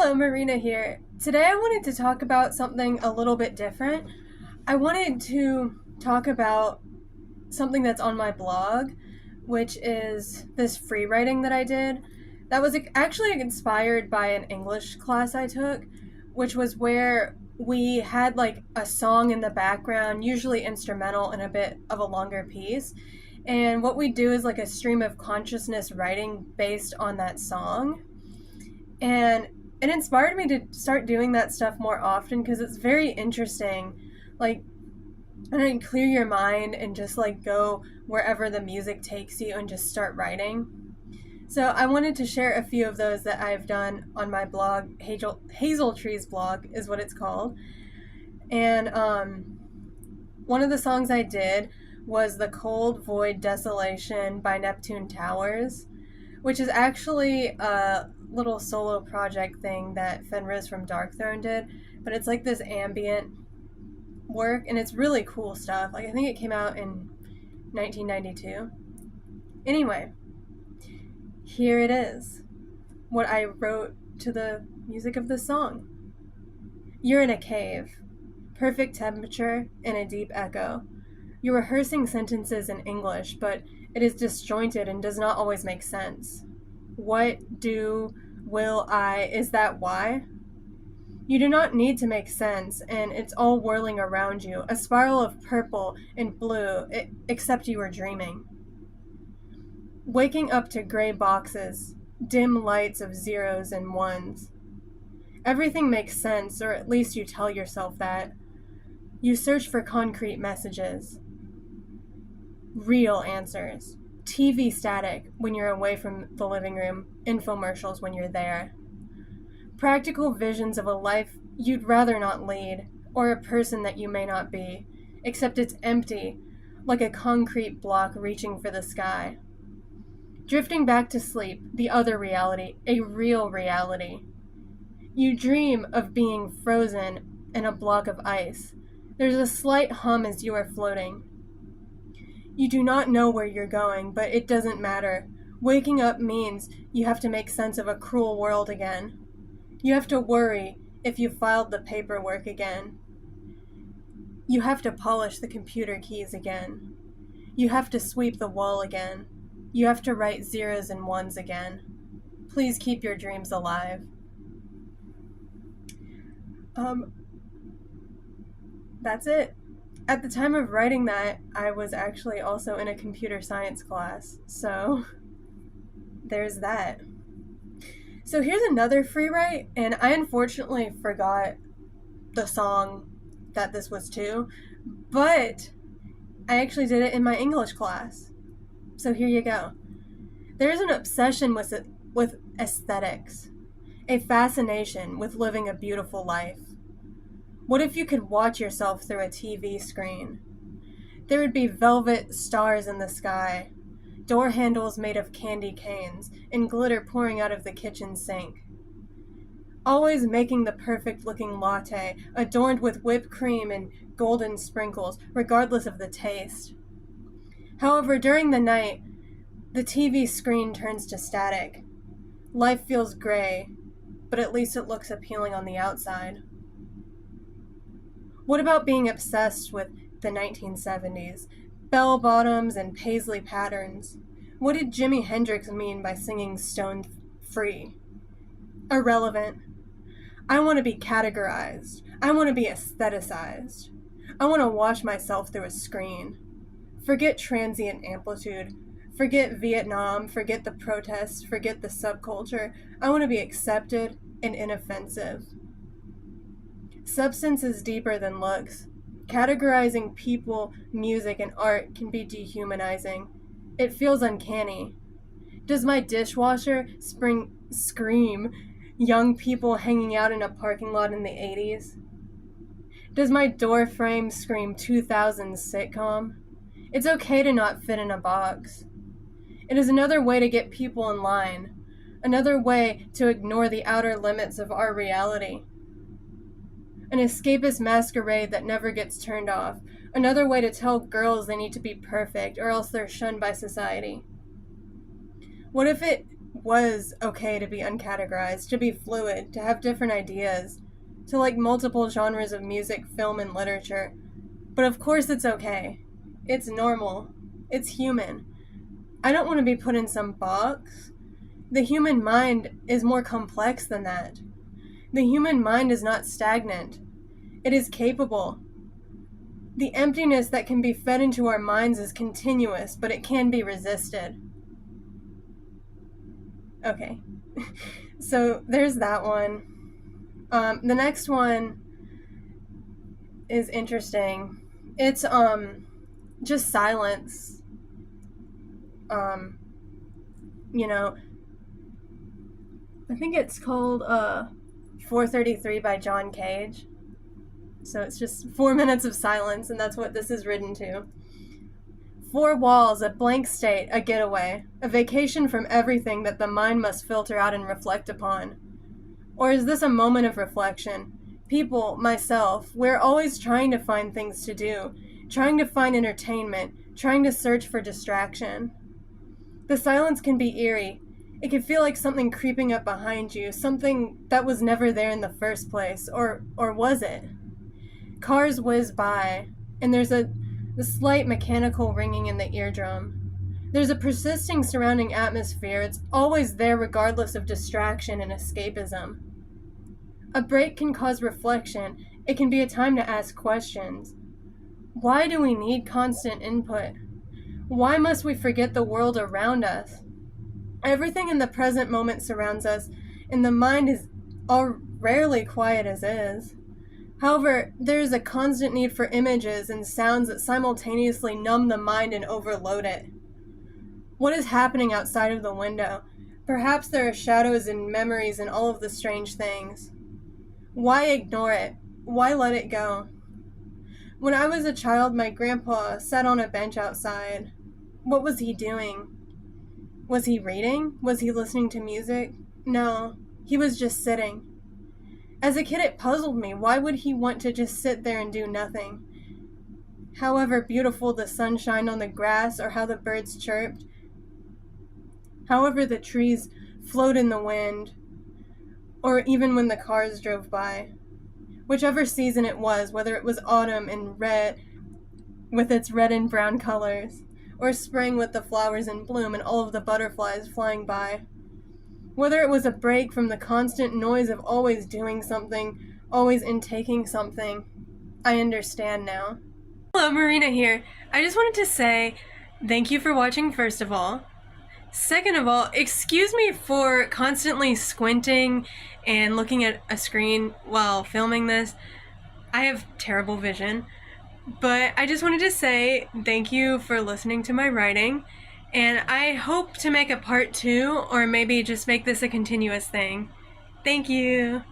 Hello, Marina here. Today I wanted to talk about something a little bit different. I wanted to talk about something that's on my blog, which is this free writing that I did. That was actually inspired by an English class I took, which was where we had like a song in the background, usually instrumental and a bit of a longer piece. And what we do is like a stream of consciousness writing based on that song. And it inspired me to start doing that stuff more often because it's very interesting. Like, and clear your mind and just like go wherever the music takes you and just start writing. So I wanted to share a few of those that I've done on my blog. Hazel Trees blog is what it's called. And one of the songs I did was The Cold Void Desolation by Neptune Towers, which is actually a little solo project thing that Fenris from Darkthrone did, but it's like this ambient work, and it's really cool stuff. Like, I think it came out in 1992. Anyway, here it is, what I wrote to the music of the song. You're in a cave. Perfect temperature and a deep echo. You're rehearsing sentences in English, but it is disjointed and does not always make sense. What, do, will, I, is that why? You do not need to make sense, and it's all whirling around you, a spiral of purple and blue, except you are dreaming. Waking up to gray boxes, dim lights of zeros and ones. Everything makes sense, or at least you tell yourself that. You search for concrete messages. Real answers. TV static when you're away from the living room, infomercials when you're there. Practical visions of a life you'd rather not lead, or a person that you may not be, except it's empty, like a concrete block reaching for the sky. Drifting back to sleep, the other reality, a real reality. You dream of being frozen in a block of ice. There's a slight hum as you are floating. You do not know where you're going, but it doesn't matter. Waking up means you have to make sense of a cruel world again. You have to worry if you filed the paperwork again. You have to polish the computer keys again. You have to sweep the wall again. You have to write zeros and ones again. Please keep your dreams alive. That's it. At the time of writing that, I was actually also in a computer science class, so there's that. So here's another free write, and I unfortunately forgot the song that this was to, but I actually did it in my English class. So here you go. There's an obsession with aesthetics, a fascination with living a beautiful life. What if you could watch yourself through a TV screen? There would be velvet stars in the sky, door handles made of candy canes, and glitter pouring out of the kitchen sink. Always making the perfect-looking latte, adorned with whipped cream and golden sprinkles, regardless of the taste. However, during the night, the TV screen turns to static. Life feels gray, but at least it looks appealing on the outside. What about being obsessed with the 1970s? Bell bottoms and paisley patterns. What did Jimi Hendrix mean by singing Stone Free? Irrelevant. I want to be categorized. I want to be aestheticized. I want to watch myself through a screen. Forget transient amplitude. Forget Vietnam. Forget the protests. Forget the subculture. I want to be accepted and inoffensive. Substance is deeper than looks. Categorizing people, music, and art can be dehumanizing. It feels uncanny. Does my dishwasher scream young people hanging out in a parking lot in the 80s? Does my door frame scream 2000s sitcom? It's okay to not fit in a box. It is another way to get people in line, another way to ignore the outer limits of our reality. An escapist masquerade that never gets turned off, another way to tell girls they need to be perfect or else they're shunned by society. What if it was okay to be uncategorized, to be fluid, to have different ideas, to like multiple genres of music, film, and literature. But of course it's okay. It's normal. It's human. I don't want to be put in some box. The human mind is more complex than that. The human mind is not stagnant. It is capable. The emptiness that can be fed into our minds is continuous, but it can be resisted. Okay. So there's that one. The next one is interesting. It's just silence. You know, I think it's called 433 by John Cage. So it's just 4 minutes of silence, and that's what this is written to. 4 walls, a blank state, a getaway, a vacation from everything that the mind must filter out and reflect upon. Or is this a moment of reflection? People, myself, we're always trying to find things to do, trying to find entertainment, trying to search for distraction. The silence can be eerie. It can feel like something creeping up behind you, something that was never there in the first place, or was it? Cars whiz by, and there's the slight mechanical ringing in the eardrum. There's a persisting surrounding atmosphere. It's always there regardless of distraction and escapism. A break can cause reflection. It can be a time to ask questions. Why do we need constant input? Why must we forget the world around us? Everything in the present moment surrounds us, and the mind is all rarely quiet as is. However, there is a constant need for images and sounds that simultaneously numb the mind and overload it. What is happening outside of the window? Perhaps there are shadows and memories and all of the strange things. Why ignore it? Why let it go? When I was a child, my grandpa sat on a bench outside. What was he doing? Was he reading? Was he listening to music? No, he was just sitting. As a kid, it puzzled me. Why would he want to just sit there and do nothing? However beautiful the sunshine on the grass or how the birds chirped, however the trees flowed in the wind, or even when the cars drove by. Whichever season it was, whether it was autumn and red, with its red and brown colors, or spring with the flowers in bloom and all of the butterflies flying by. Whether it was a break from the constant noise of always doing something, always intaking something, I understand now. Hello, Marina here. I just wanted to say thank you for watching, first of all. Second of all, excuse me for constantly squinting and looking at a screen while filming this. I have terrible vision. But I just wanted to say thank you for listening to my writing, and I hope to make a part 2, or maybe just make this a continuous thing. Thank you!